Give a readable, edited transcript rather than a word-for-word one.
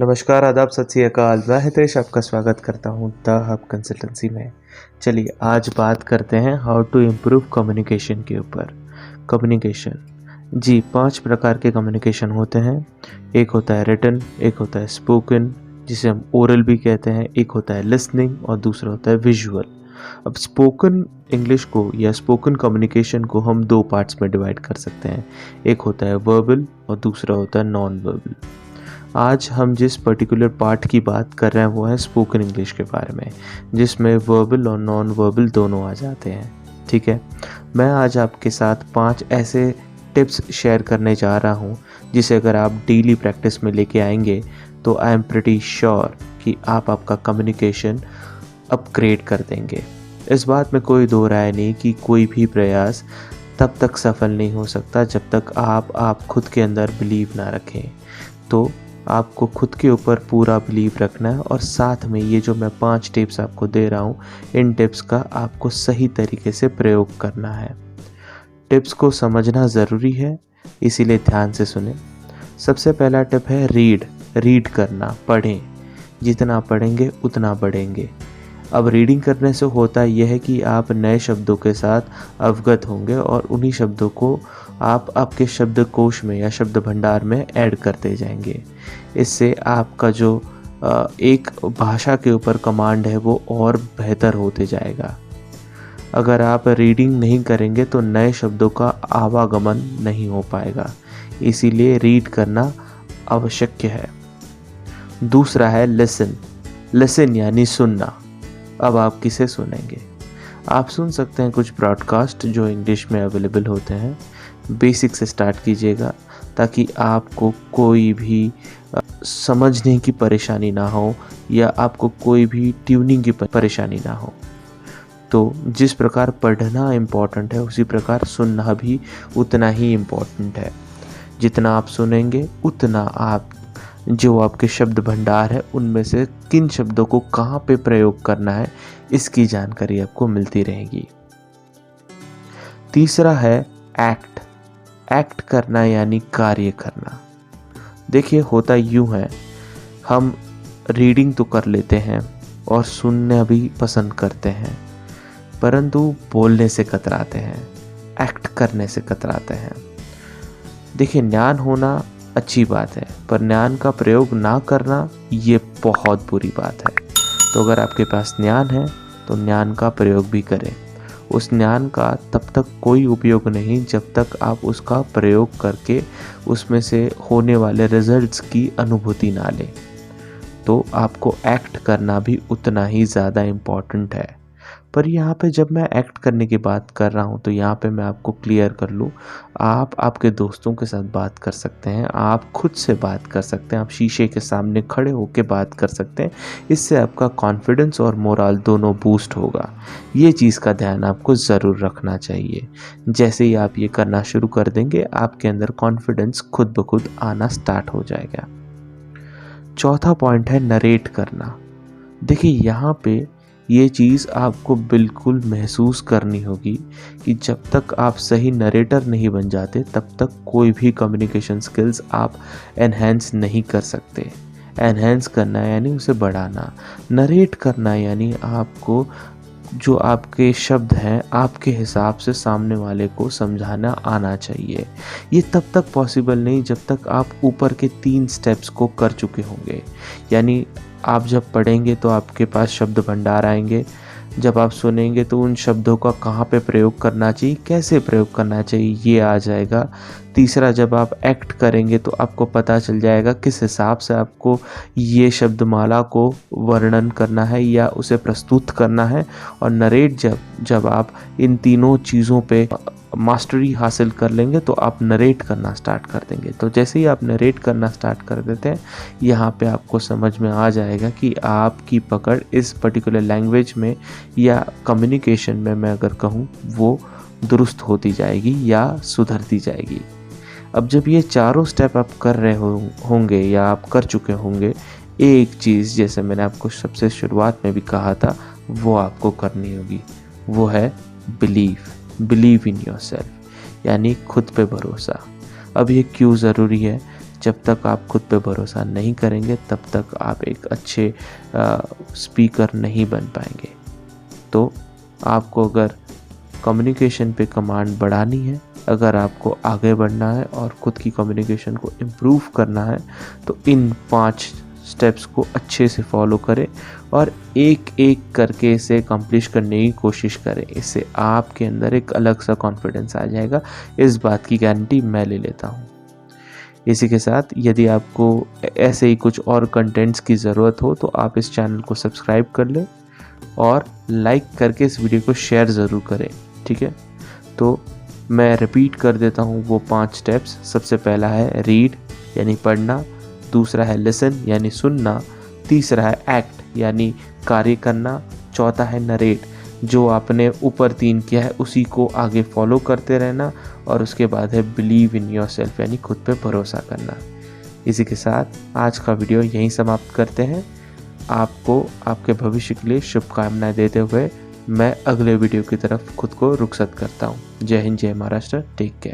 नमस्कार, आदाब, सत श्री अकाल। मैं हितेश आपका स्वागत करता हूँ द हब कंसल्टेंसी में। चलिए आज बात करते हैं हाउ टू इम्प्रूव कम्युनिकेशन के ऊपर। कम्युनिकेशन जी 5 प्रकार के कम्युनिकेशन होते हैं। एक होता है रिटन, एक होता है स्पोकन जिसे हम ओरल भी कहते हैं, एक होता है लिसनिंग और दूसरा होता है विजुअल। अब स्पोकन इंग्लिश को या स्पोकन कम्युनिकेशन को हम 2 पार्ट्स में डिवाइड कर सकते हैं। एक होता है वर्बल और दूसरा होता है नॉन वर्बल। आज हम जिस पर्टिकुलर पार्ट की बात कर रहे हैं वो है स्पोकन इंग्लिश के बारे में, जिसमें वर्बल और नॉन वर्बल दोनों आ जाते हैं। ठीक है, मैं आज आपके साथ 5 ऐसे टिप्स शेयर करने जा रहा हूँ जिसे अगर आप डेली प्रैक्टिस में लेके आएंगे तो आई एम प्रिटी श्योर कि आप आपका कम्युनिकेशन अपग्रेड कर देंगे। इस बात में कोई दो राय नहीं कि कोई भी प्रयास तब तक सफल नहीं हो सकता जब तक आप खुद के अंदर बिलीव ना रखें। तो आपको खुद के ऊपर पूरा बिलीव रखना है और साथ में ये जो मैं 5 टिप्स आपको दे रहा हूँ, इन टिप्स का आपको सही तरीके से प्रयोग करना है। टिप्स को समझना ज़रूरी है, इसीलिए ध्यान से सुने। सबसे पहला टिप है रीड करना, पढ़ें। जितना पढ़ेंगे उतना बढ़ेंगे। अब रीडिंग करने से होता यह है कि आप नए शब्दों के साथ अवगत होंगे और उन्हीं शब्दों को आप आपके शब्दकोश में या शब्द भंडार में ऐड करते जाएंगे। इससे आपका जो एक भाषा के ऊपर कमांड है वो और बेहतर होते जाएगा। अगर आप रीडिंग नहीं करेंगे तो नए शब्दों का आवागमन नहीं हो पाएगा, इसीलिए रीड करना आवश्यक है। दूसरा है लिसन यानी सुनना। अब आप किसे सुनेंगे? आप सुन सकते हैं कुछ ब्रॉडकास्ट जो इंग्लिश में अवेलेबल होते हैं। बेसिक से स्टार्ट कीजिएगा ताकि आपको कोई भी समझने की परेशानी ना हो या आपको कोई भी ट्यूनिंग की परेशानी ना हो। तो जिस प्रकार पढ़ना इम्पॉर्टेंट है उसी प्रकार सुनना भी उतना ही इम्पॉर्टेंट है। जितना आप सुनेंगे उतना आप जो आपके शब्द भंडार है उनमें से किन शब्दों को कहाँ पे प्रयोग करना है इसकी जानकारी आपको मिलती रहेगी। तीसरा है एक्ट करना यानी कार्य करना। देखिए होता यूं है, हम रीडिंग तो कर लेते हैं और सुनना भी पसंद करते हैं, परंतु बोलने से कतराते हैं, एक्ट करने से कतराते हैं। देखिए ज्ञान होना अच्छी बात है, पर ज्ञान का प्रयोग ना करना ये बहुत बुरी बात है। तो अगर आपके पास ज्ञान है तो ज्ञान का प्रयोग भी करें। उस ज्ञान का तब तक कोई उपयोग नहीं जब तक आप उसका प्रयोग करके उसमें से होने वाले रिजल्ट्स की अनुभूति ना लें। तो आपको एक्ट करना भी उतना ही ज़्यादा इम्पॉर्टेंट है। पर यहाँ पे जब मैं एक्ट करने की बात कर रहा हूँ तो यहाँ पे मैं आपको क्लियर कर लूँ, आप आपके दोस्तों के साथ बात कर सकते हैं, आप खुद से बात कर सकते हैं, आप शीशे के सामने खड़े होकर बात कर सकते हैं। इससे आपका कॉन्फिडेंस और मोरल दोनों बूस्ट होगा। ये चीज़ का ध्यान आपको ज़रूर रखना चाहिए। जैसे ही आप ये करना शुरू कर देंगे आपके अंदर कॉन्फिडेंस खुद ब खुद आना स्टार्ट हो जाएगा। चौथा पॉइंट है नरेट करना। देखिए यहाँ पे ये चीज़ आपको बिल्कुल महसूस करनी होगी कि जब तक आप सही नरेटर नहीं बन जाते तब तक कोई भी कम्युनिकेशन स्किल्स आप एनहेंस नहीं कर सकते। एनहेंस करना यानी उसे बढ़ाना, नरेट करना यानी आपको जो आपके शब्द हैं आपके हिसाब से सामने वाले को समझाना आना चाहिए। ये तब तक पॉसिबल नहीं जब तक आप ऊपर के 3 स्टेप्स को कर चुके होंगे। यानी आप जब पढ़ेंगे तो आपके पास शब्द भंडार आएंगे, जब आप सुनेंगे तो उन शब्दों का कहाँ पे प्रयोग करना चाहिए, कैसे प्रयोग करना चाहिए ये आ जाएगा। तीसरा, जब आप एक्ट करेंगे तो आपको पता चल जाएगा किस हिसाब से आपको ये शब्दमाला को वर्णन करना है या उसे प्रस्तुत करना है। और नरेट जब आप इन तीनों चीज़ों पे मास्टरी हासिल कर लेंगे तो आप नरेट करना स्टार्ट कर देंगे। तो जैसे ही आप नरेट करना स्टार्ट कर देते हैं यहाँ पे आपको समझ में आ जाएगा कि आपकी पकड़ इस पर्टिकुलर लैंग्वेज में या कम्युनिकेशन में मैं अगर कहूँ वो दुरुस्त होती जाएगी या सुधरती जाएगी। अब जब ये चारों स्टेप आप कर रहे होंगे या आप कर चुके होंगे, एक चीज़ जैसे मैंने आपको सबसे शुरुआत में भी कहा था वो आपको करनी होगी, वो है बिलीव इन योरसेल्फ, यानी खुद पे भरोसा। अब ये क्यों ज़रूरी है? जब तक आप खुद पे भरोसा नहीं करेंगे तब तक आप एक अच्छे स्पीकर नहीं बन पाएंगे। तो आपको अगर कम्युनिकेशन पे कमांड बढ़ानी है, अगर आपको आगे बढ़ना है और खुद की कम्युनिकेशन को इम्प्रूव करना है, तो इन 5 स्टेप्स को अच्छे से फॉलो करें और एक एक करके इसे कंप्लीट करने की कोशिश करें। इससे आपके अंदर एक अलग सा कॉन्फिडेंस आ जाएगा, इस बात की गारंटी मैं ले लेता हूँ। इसी के साथ यदि आपको ऐसे ही कुछ और कंटेंट्स की ज़रूरत हो तो आप इस चैनल को सब्सक्राइब कर लें और लाइक करके इस वीडियो को शेयर ज़रूर करें, ठीक है। तो मैं रिपीट कर देता हूँ वो 5 स्टेप्स। सबसे पहला है रीड यानी पढ़ना, दूसरा है लिसन यानी सुनना, तीसरा है एक्ट यानी कार्य करना, चौथा है नरेट, जो आपने ऊपर 3 किया है उसी को आगे फॉलो करते रहना, और उसके बाद है बिलीव इन योरसेल्फ यानी खुद पे भरोसा करना। इसी के साथ आज का वीडियो यहीं समाप्त करते हैं। आपको आपके भविष्य के लिए शुभकामनाएं देते हुए मैं अगले वीडियो की तरफ खुद को रुखसत करता हूँ। जय हिंद, जय महाराष्ट्र, टेक केयर।